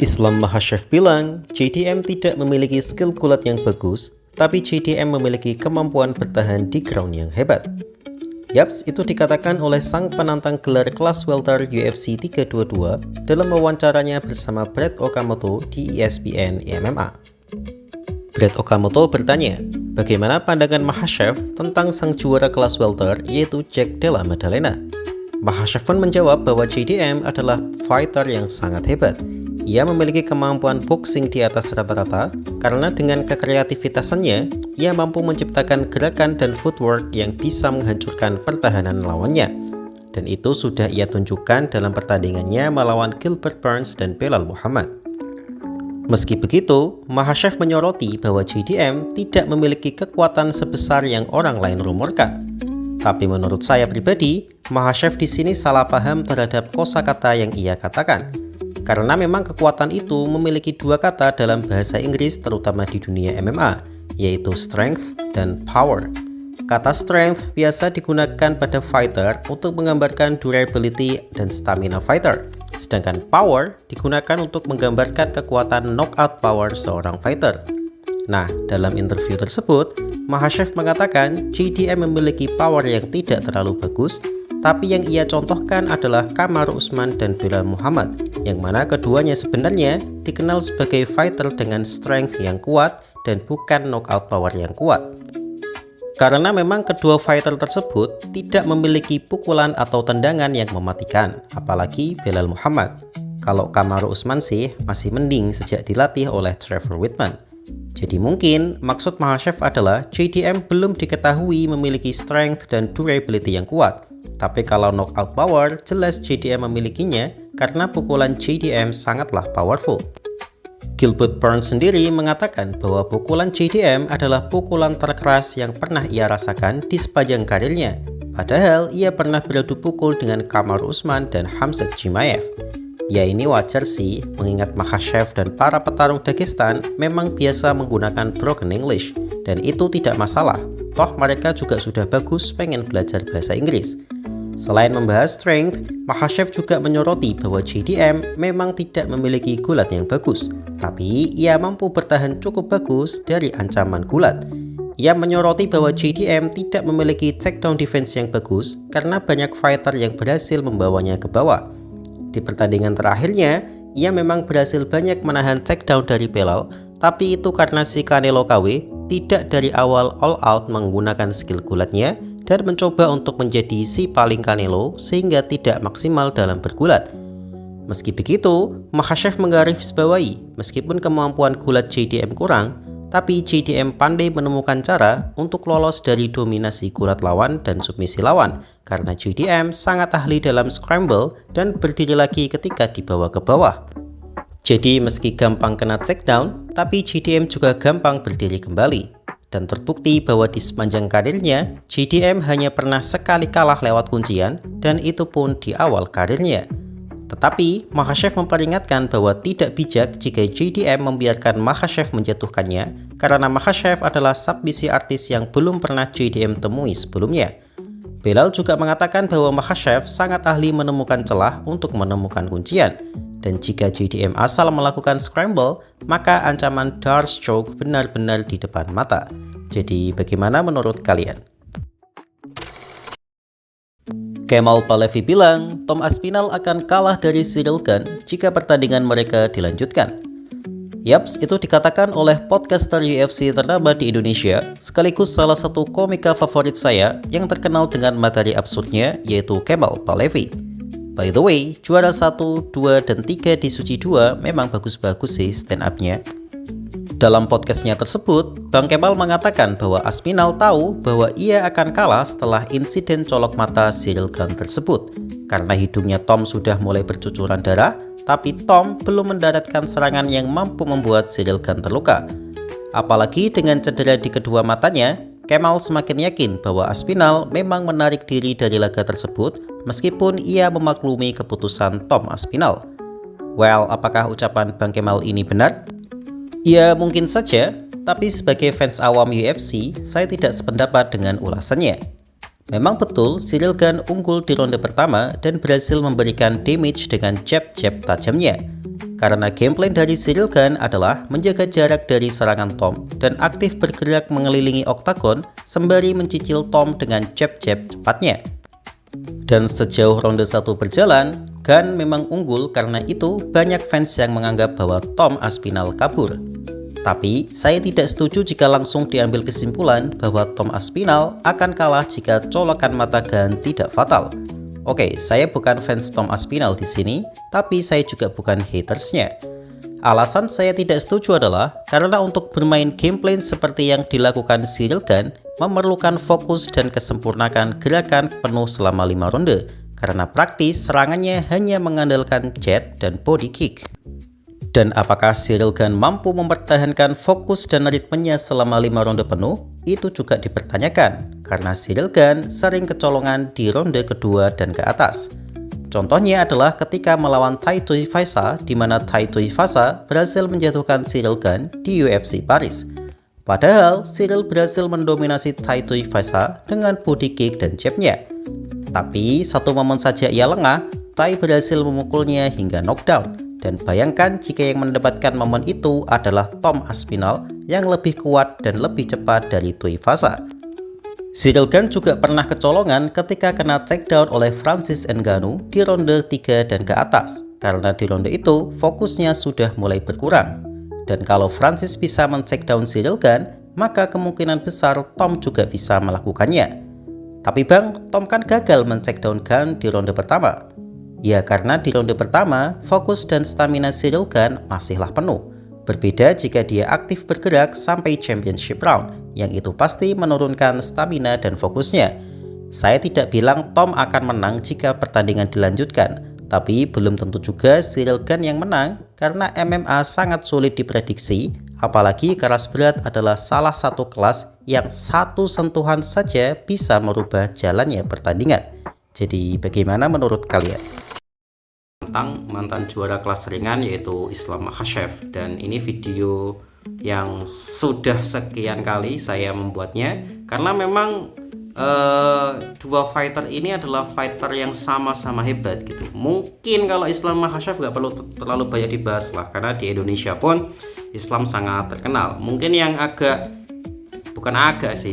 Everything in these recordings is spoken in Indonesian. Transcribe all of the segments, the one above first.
Islam Mahashef bilang, JDM tidak memiliki skill gulat yang bagus, tapi JDM memiliki kemampuan bertahan di ground yang hebat. Yaps, itu dikatakan oleh sang penantang gelar kelas welter UFC 322 dalam wawancaranya bersama Brett Okamoto di ESPN MMA. Brett Okamoto bertanya, bagaimana pandangan Mahashef tentang sang juara kelas welter yaitu Jack Della Maddalena? Mahashef pun menjawab bahwa JDM adalah fighter yang sangat hebat. Ia memiliki kemampuan boxing di atas rata-rata karena dengan kekreativitasannya, ia mampu menciptakan gerakan dan footwork yang bisa menghancurkan pertahanan lawannya. Dan itu sudah ia tunjukkan dalam pertandingannya melawan Gilbert Burns dan Belal Muhammad. Meski begitu, Mahashef menyoroti bahwa JDM tidak memiliki kekuatan sebesar yang orang lain rumorkan. Tapi menurut saya pribadi, Mahashef di sini salah paham terhadap kosakata yang ia katakan. Karena memang kekuatan itu memiliki dua kata dalam bahasa Inggris terutama di dunia MMA, yaitu strength dan power. Kata strength biasa digunakan pada fighter untuk menggambarkan durability dan stamina fighter, sedangkan power digunakan untuk menggambarkan kekuatan knockout power seorang fighter. Nah, dalam interview tersebut, Mahashef mengatakan JDM memiliki power yang tidak terlalu bagus, tapi yang ia contohkan adalah Kamaru Usman dan Belal Muhammad, yang mana keduanya sebenarnya dikenal sebagai fighter dengan strength yang kuat dan bukan knockout power yang kuat. Karena memang kedua fighter tersebut tidak memiliki pukulan atau tendangan yang mematikan, apalagi Belal Muhammad. Kalau Kamaru Usman sih masih mending sejak dilatih oleh Trevor Wittman. Jadi mungkin maksud Mahashef adalah JDM belum diketahui memiliki strength dan durability yang kuat. Tapi kalau knockout power, jelas JDM memilikinya karena pukulan JDM sangatlah powerful. Gilbert Burns sendiri mengatakan bahwa pukulan JDM adalah pukulan terkeras yang pernah ia rasakan di sepanjang karirnya. Padahal ia pernah beradu pukul dengan Kamaru Usman dan Khamzat Chimaev. Ya ini wajar sih, mengingat Mahashef dan para petarung Dagestan memang biasa menggunakan broken English. Dan itu tidak masalah, toh mereka juga sudah bagus pengen belajar bahasa Inggris. Selain membahas strength, Mahashef juga menyoroti bahwa JDM memang tidak memiliki gulat yang bagus, tapi ia mampu bertahan cukup bagus dari ancaman gulat. Ia menyoroti bahwa JDM tidak memiliki takedown defense yang bagus karena banyak fighter yang berhasil membawanya ke bawah. Di pertandingan terakhirnya, ia memang berhasil banyak menahan takedown dari Belal, tapi itu karena si Canelo KW tidak dari awal all out menggunakan skill gulatnya dan mencoba untuk menjadi si paling Canelo sehingga tidak maksimal dalam bergulat. Meski begitu, Mahashef menggarisbawahi meskipun kemampuan gulat JDM kurang, tapi JDM pandai menemukan cara untuk lolos dari dominasi gulat lawan dan submisi lawan karena JDM sangat ahli dalam scramble dan berdiri lagi ketika dibawa ke bawah. Jadi meski gampang kena takedown, tapi JDM juga gampang berdiri kembali. Dan terbukti bahwa di sepanjang karirnya, JDM hanya pernah sekali kalah lewat kuncian dan itu pun di awal karirnya. Tetapi, Mahashef memperingatkan bahwa tidak bijak jika JDM membiarkan Mahashef menjatuhkannya karena Mahashef adalah submisi artis yang belum pernah JDM temui sebelumnya. Belal juga mengatakan bahwa Mahashef sangat ahli menemukan celah untuk menemukan kuncian. Dan jika JDM asal melakukan scramble, maka ancaman Darce choke benar-benar di depan mata. Jadi bagaimana menurut kalian? Kemal Palevi bilang, Tom Aspinall akan kalah dari Ciryl Gane jika pertandingan mereka dilanjutkan. Yaps, itu dikatakan oleh podcaster UFC ternama di Indonesia, sekaligus salah satu komika favorit saya yang terkenal dengan materi absurdnya, yaitu Kemal Palevi. By the way, juara 1, 2, dan 3 di Suci 2 memang bagus-bagus sih stand up-nya. Dalam podcastnya tersebut, Bang Kemal mengatakan bahwa Aspinall tahu bahwa ia akan kalah setelah insiden colok mata Ciryl Gane tersebut. Karena hidungnya Tom sudah mulai bercucuran darah, tapi Tom belum mendaratkan serangan yang mampu membuat Ciryl Gane terluka. Apalagi dengan cedera di kedua matanya, Kemal semakin yakin bahwa Aspinall memang menarik diri dari laga tersebut meskipun ia memaklumi keputusan Tom Aspinall. Well, apakah ucapan Bang Kemal ini benar? Ya mungkin saja, tapi sebagai fans awam UFC, saya tidak sependapat dengan ulasannya. Memang betul Ciryl Gane unggul di ronde pertama dan berhasil memberikan damage dengan jab-jab tajamnya. Karena game plan dari Cyril Gane adalah menjaga jarak dari serangan Tom dan aktif bergerak mengelilingi oktagon sembari mencicil Tom dengan jab-jab cepatnya. Dan sejauh ronde 1 berjalan, Gane memang unggul karena itu banyak fans yang menganggap bahwa Tom Aspinall kabur. Tapi saya tidak setuju jika langsung diambil kesimpulan bahwa Tom Aspinall akan kalah jika colokan mata Gane tidak fatal. Oke, saya bukan fans Tom Aspinall di sini, tapi saya juga bukan hatersnya. Alasan saya tidak setuju adalah karena untuk bermain game plan seperti yang dilakukan Cyril Gane memerlukan fokus dan kesempurnaan gerakan penuh selama 5 ronde, karena praktis serangannya hanya mengandalkan jab dan body kick. Dan apakah Cyril Gane mampu mempertahankan fokus dan ritmenya selama 5 ronde penuh? Itu juga dipertanyakan, karena Cyril Gane sering kecolongan di ronde kedua dan ke atas. Contohnya adalah ketika melawan Tai Tuivasa, di mana Tai Tuivasa berhasil menjatuhkan Cyril Gane di UFC Paris. Padahal Cyril berhasil mendominasi Tai Tuivasa dengan body kick dan jabnya. Tapi satu momen saja ia lengah, Tai berhasil memukulnya hingga knockdown. Dan bayangkan jika yang mendapatkan momen itu adalah Tom Aspinall yang lebih kuat dan lebih cepat dari Tuivasa. Cyril Gane juga pernah kecolongan ketika kena takedown oleh Francis Ngannou di ronde 3 dan ke atas, karena di ronde itu fokusnya sudah mulai berkurang. Dan kalau Francis bisa men-takedown Cyril Gane, maka kemungkinan besar Tom juga bisa melakukannya. Tapi Bang, Tom kan gagal men-takedown Gane di ronde pertama. Ya, karena di ronde pertama, fokus dan stamina Cyril Gane masihlah penuh. Berbeda jika dia aktif bergerak sampai championship round, yang itu pasti menurunkan stamina dan fokusnya. Saya tidak bilang Tom akan menang jika pertandingan dilanjutkan, tapi belum tentu juga Cyril Gane yang menang, karena MMA sangat sulit diprediksi, apalagi kelas berat adalah salah satu kelas yang satu sentuhan saja bisa merubah jalannya pertandingan. Jadi bagaimana menurut kalian? Tentang mantan juara kelas ringan yaitu Islam Makhachev, dan ini video yang sudah sekian kali saya membuatnya karena memang dua fighter ini adalah fighter yang sama-sama hebat gitu. Mungkin kalau Islam Makhachev gak perlu terlalu banyak dibahas lah, karena di Indonesia pun Islam sangat terkenal. Mungkin yang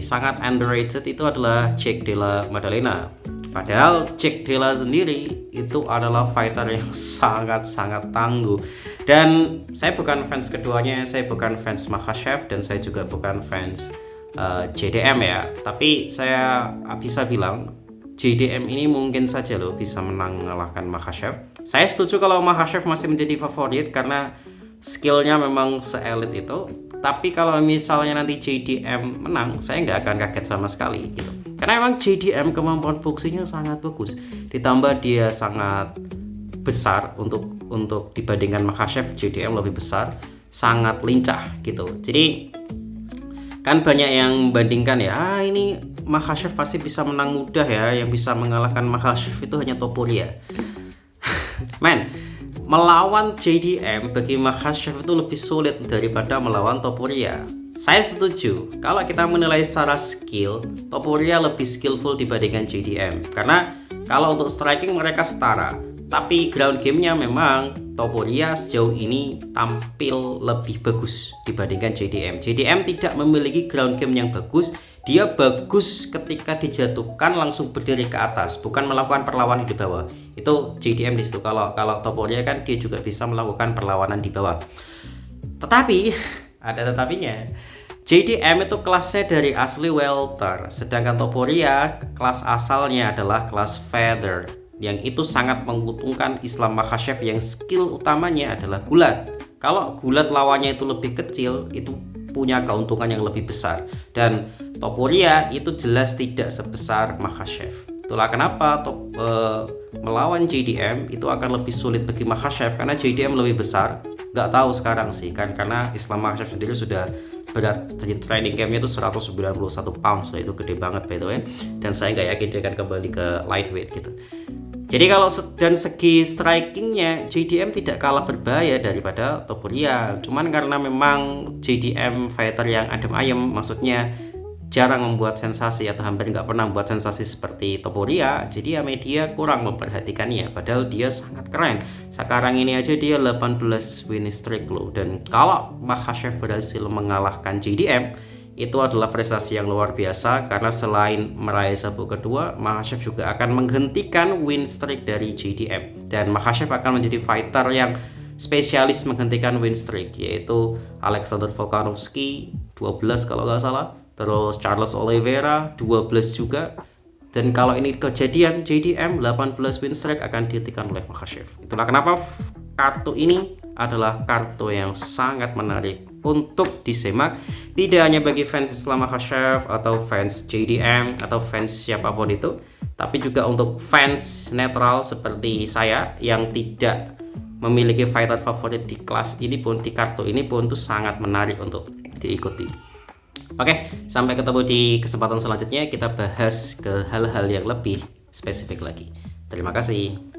sangat underrated itu adalah Jack Della Maddalena. Padahal Jack Della sendiri itu adalah fighter yang sangat-sangat tangguh. Dan saya bukan fans keduanya, saya bukan fans Makhachev dan saya juga bukan fans JDM ya. Tapi saya bisa bilang JDM ini mungkin saja loh bisa mengalahkan Makhachev. Saya setuju kalau Makhachev masih menjadi favorit karena skillnya memang se-elit itu. Tapi kalau misalnya nanti JDM menang, saya nggak akan kaget sama sekali gitu. Karena emang JDM kemampuan boxingnya sangat bagus. Ditambah dia sangat besar untuk dibandingkan Makhachev, JDM lebih besar, sangat lincah gitu. Jadi kan banyak yang membandingkan ya, ini Makhachev pasti bisa menang mudah ya, yang bisa mengalahkan Makhachev itu hanya Topuria. Men, melawan JDM bagi Makhachev itu lebih sulit daripada melawan Topuria. Saya setuju, kalau kita menilai secara skill, Topuria lebih skillful dibandingkan JDM. Karena kalau untuk striking mereka setara, tapi ground game-nya memang Topuria sejauh ini tampil lebih bagus dibandingkan JDM. JDM tidak memiliki ground game yang bagus, dia bagus ketika dijatuhkan langsung berdiri ke atas, bukan melakukan perlawanan di bawah. Itu JDM di situ. Kalau Topuria kan dia juga bisa melakukan perlawanan di bawah. Tetapi ada tetapinya. JDM itu kelasnya dari asli welter, sedangkan Topuria kelas asalnya adalah kelas feather, yang itu sangat menguntungkan Islam Makhachev yang skill utamanya adalah gulat. Kalau gulat lawannya itu lebih kecil, itu punya keuntungan yang lebih besar. Dan Topuria itu jelas tidak sebesar Makhachev. Itulah kenapa melawan JDM itu akan lebih sulit bagi Makhachev, karena JDM lebih besar. Nggak tahu sekarang sih kan, karena Islam Makhachev sendiri sudah berat, jadi training campnya itu 191 pounds, itu gede banget by the way, dan saya nggak yakin dia akan kembali ke lightweight gitu. Jadi kalau dan segi strikingnya JDM tidak kalah berbahaya daripada Topuria, cuman karena memang JDM fighter yang adem ayem, maksudnya jarang membuat sensasi atau hampir nggak pernah membuat sensasi seperti Topuria, jadi ya media kurang memperhatikannya, padahal dia sangat keren. Sekarang ini aja dia 18 winning streak loh, dan kalau Makhachev berhasil mengalahkan JDM, itu adalah prestasi yang luar biasa, karena selain meraih sabuk kedua, Makhachev juga akan menghentikan win streak dari JDM, dan Makhachev akan menjadi fighter yang spesialis menghentikan win streak, yaitu Alexander Volkanovski 12 kalau nggak salah, terus Charles Oliveira 12 juga. Dan kalau ini kejadian, JDM 18 win streak akan dihentikan oleh Makhachev. Itulah kenapa kartu ini adalah kartu yang sangat menarik untuk disimak, tidak hanya bagi fans Islam Makhachev atau fans JDM atau fans siapapun itu, tapi juga untuk fans netral seperti saya yang tidak memiliki fighter favorit di kelas ini pun, di kartu ini pun itu sangat menarik untuk diikuti. Oke, sampai ketemu di kesempatan selanjutnya, kita bahas ke hal-hal yang lebih spesifik lagi. Terima kasih.